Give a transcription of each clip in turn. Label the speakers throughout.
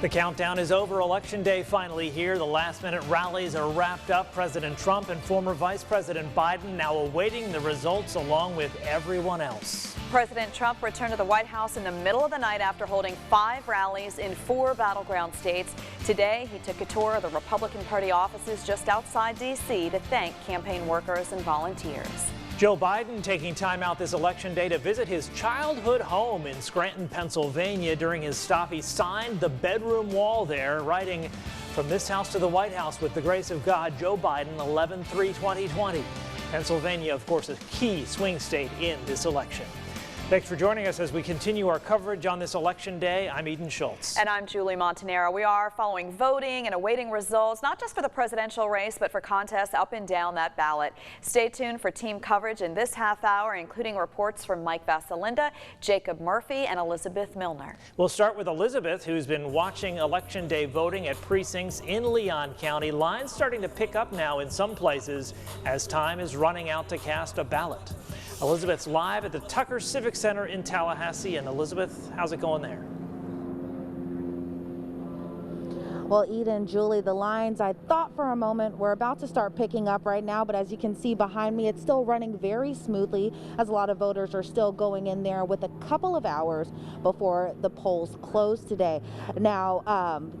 Speaker 1: The countdown is over. Election day finally here. The last-minute rallies are wrapped up. President Trump and former Vice President Biden now awaiting the results along with everyone else.
Speaker 2: President Trump returned to the White House in the middle of the night after holding 5 rallies in 4 battleground states. Today, he took a tour of the Republican Party offices just outside D.C. to thank campaign workers and volunteers.
Speaker 1: Joe Biden taking time out this election day to visit his childhood home in Scranton, Pennsylvania. During his stop, he signed the bedroom wall there, writing, "From this house to the White House, with the grace of God, Joe Biden, 11/3/2020. Pennsylvania, of course, a key swing state in this election. Thanks for joining us as we continue our coverage on this election day. I'm Eden Schultz.
Speaker 2: And I'm Julie Montanaro. We are following voting and awaiting results, not just for the presidential race, but for contests up and down that ballot. Stay tuned for team coverage in this half hour, including reports from Mike Vasalinda, Jacob Murphy, and Elizabeth Milner.
Speaker 1: We'll start with Elizabeth, who's been watching election day voting at precincts in Leon County. Lines starting to pick up now in some places as time is running out to cast a ballot. Elizabeth's live at the Tucker Civic Center in Tallahassee. And Elizabeth, how's it going there?
Speaker 3: Well, Eden, Julie, the lines, I thought for a moment were about to start picking up right now, but as you can see behind me, it's still running very smoothly as a lot of voters are still going in there with a couple of hours before the polls close today. Now,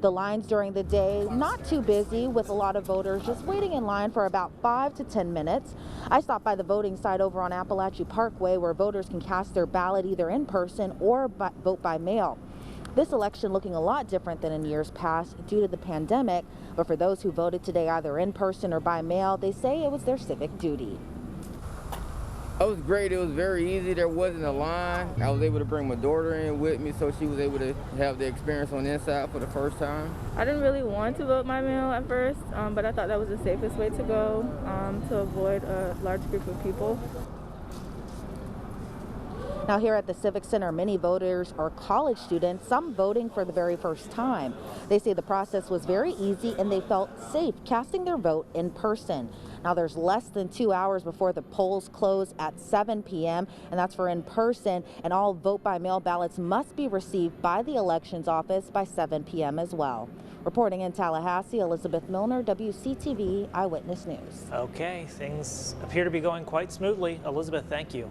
Speaker 3: the lines during the day, not too busy, with a lot of voters just waiting in line for about 5 to 10 minutes. I stopped by the voting site over on Appalachia Parkway where voters can cast their ballot either in person or vote by mail. This election looking a lot different than in years past due to the pandemic, but for those who voted today either in person or by mail, they say it was their civic duty.
Speaker 4: It was great. It was very easy. There wasn't a line. I was able to bring my daughter in with me so she was able to have the experience on the inside for the first time.
Speaker 5: I didn't really want to vote by mail at first, but I thought that was the safest way to go to avoid a large group of people.
Speaker 3: Now here at the Civic Center, many voters are college students, some voting for the very first time. They say the process was very easy and they felt safe casting their vote in person. Now there's less than 2 hours before the polls close at 7 p.m. and that's for in person, and all vote by mail ballots must be received by the elections office by 7 p.m. as well. Reporting in Tallahassee, Elizabeth Milner, WCTV Eyewitness News.
Speaker 1: Okay, things appear to be going quite smoothly. Elizabeth, thank you.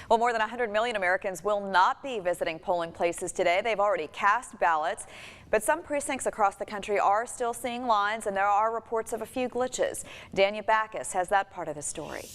Speaker 2: Well, more than 100 million Americans will not be visiting polling places today. They've already cast ballots, but some precincts across the country are still seeing lines, and there are reports of a few glitches. Dania Backus has that part of the story.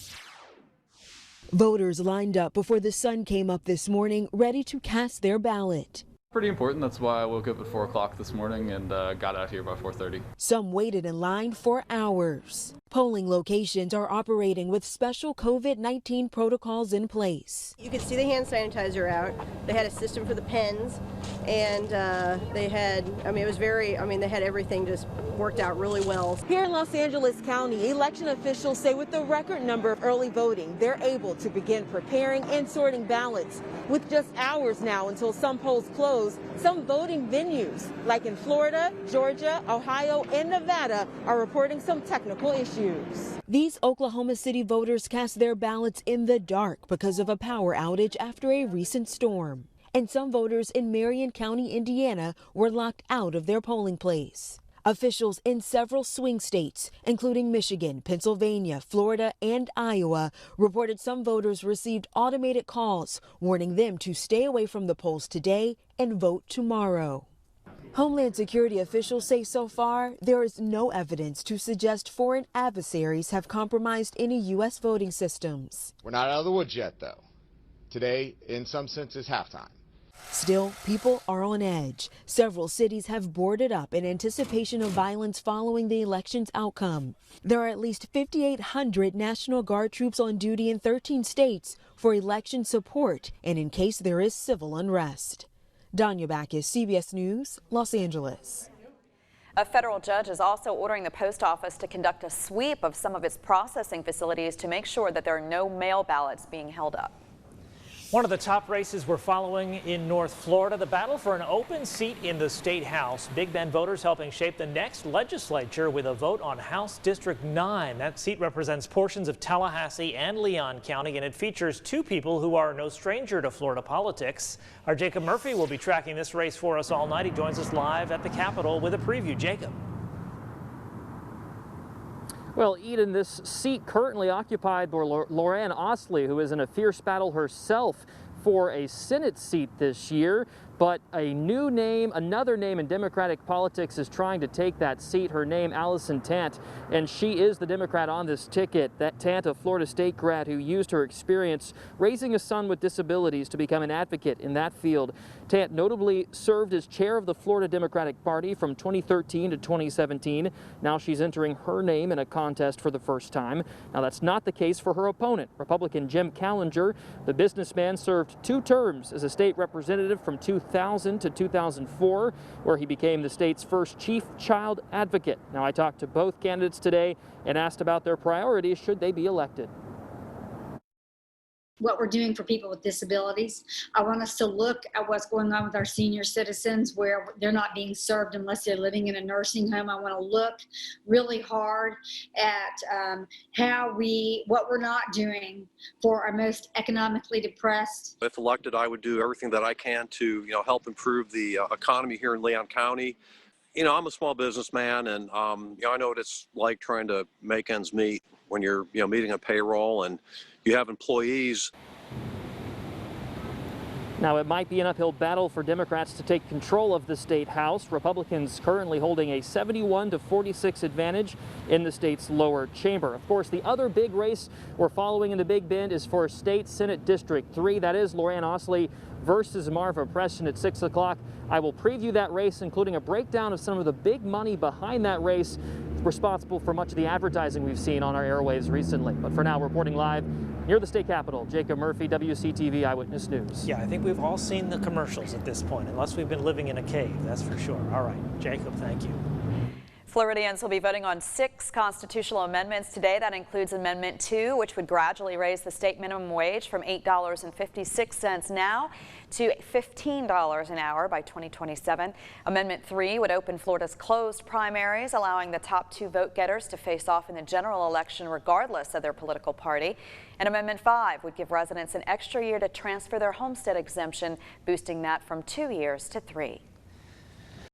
Speaker 6: Voters lined up before the sun came up this morning, ready to cast their ballot.
Speaker 7: Pretty important. That's why I woke up at 4 o'clock this morning and got out here by 4:30.
Speaker 6: Some waited in line for hours. Polling locations are operating with special COVID-19 protocols in place.
Speaker 8: You could see the hand sanitizer out. They had a system for the pens, and they had, they had everything just worked out really well.
Speaker 9: Here in Los Angeles County, election officials say with the record number of early voting, they're able to begin preparing and sorting ballots. With just hours now until some polls close, some voting venues, like in Florida, Georgia, Ohio, and Nevada, are reporting some technical issues.
Speaker 6: These Oklahoma City voters cast their ballots in the dark because of a power outage after a recent storm. And some voters in Marion County, Indiana, were locked out of their polling place. Officials in several swing states, including Michigan, Pennsylvania, Florida, and Iowa, reported some voters received automated calls warning them to stay away from the polls today and vote tomorrow. Homeland Security officials say so far there is no evidence to suggest foreign adversaries have compromised any U.S. voting systems.
Speaker 10: We're not out of the woods yet, though. Today, in some sense, is halftime.
Speaker 6: Still, people are on edge. Several cities have boarded up in anticipation of violence following the election's outcome. There are at least 5,800 National Guard troops on duty in 13 states for election support and in case there is civil unrest. Dania Backus, CBS News, Los Angeles.
Speaker 2: A federal judge is also ordering the post office to conduct a sweep of some of its processing facilities to make sure that there are no mail ballots being held up.
Speaker 1: One of the top races we're following in North Florida, the battle for an open seat in the state house. Big Bend voters helping shape the next legislature with a vote on House District 9. That seat represents portions of Tallahassee and Leon County, and it features two people who are no stranger to Florida politics. Our Jacob Murphy will be tracking this race for us all night. He joins us live at the Capitol with a preview. Jacob.
Speaker 11: Well, Eden, this seat currently occupied by Lorianne Osley, who is in a fierce battle herself for a Senate seat this year. But a new name, another name in Democratic politics is trying to take that seat. Her name, Allison Tant, and she is the Democrat on this ticket. That Tant, a Florida State grad who used her experience raising a son with disabilities to become an advocate in that field. Tant notably served as chair of the Florida Democratic Party from 2013 to 2017. Now she's entering her name in a contest for the first time. Now that's not the case for her opponent, Republican Jim Callinger. The businessman served 2 terms as a state representative from 2000 to 2004, where he became the state's first chief child advocate. Now I talked to both candidates today and asked about their priorities should they be elected.
Speaker 12: What we're doing for people with disabilities. I want us to look at what's going on with our senior citizens where they're not being served unless they're living in a nursing home. I want to look really hard at what we're not doing for our most economically depressed.
Speaker 13: If elected, I would do everything that I can to help improve the economy here in Leon County. I'm a small businessman, and I know what it's like trying to make ends meet when you're meeting a payroll and you have employees.
Speaker 11: Now, it might be an uphill battle for Democrats to take control of the state house. Republicans currently holding a 71-46 advantage in the state's lower chamber. Of course, the other big race we're following in the Big Bend is for State Senate District 3. That is Lorianne Osley versus Marva Preston at 6 o'clock. I will preview that race, including a breakdown of some of the big money behind that race, responsible for much of the advertising we've seen on our airwaves recently. But for now, reporting live near the state capitol, Jacob Murphy, WCTV Eyewitness News.
Speaker 1: Yeah, I think we've all seen the commercials at this point, unless we've been living in a cave, that's for sure. All right, Jacob, thank you.
Speaker 2: Floridians will be voting on 6 constitutional amendments today. That includes Amendment 2, which would gradually raise the state minimum wage from $8.56 now to $15 an hour by 2027. Amendment 3 would open Florida's closed primaries, allowing the top 2 vote-getters to face off in the general election regardless of their political party. And Amendment 5 would give residents an extra year to transfer their homestead exemption, boosting that from 2 years to 3.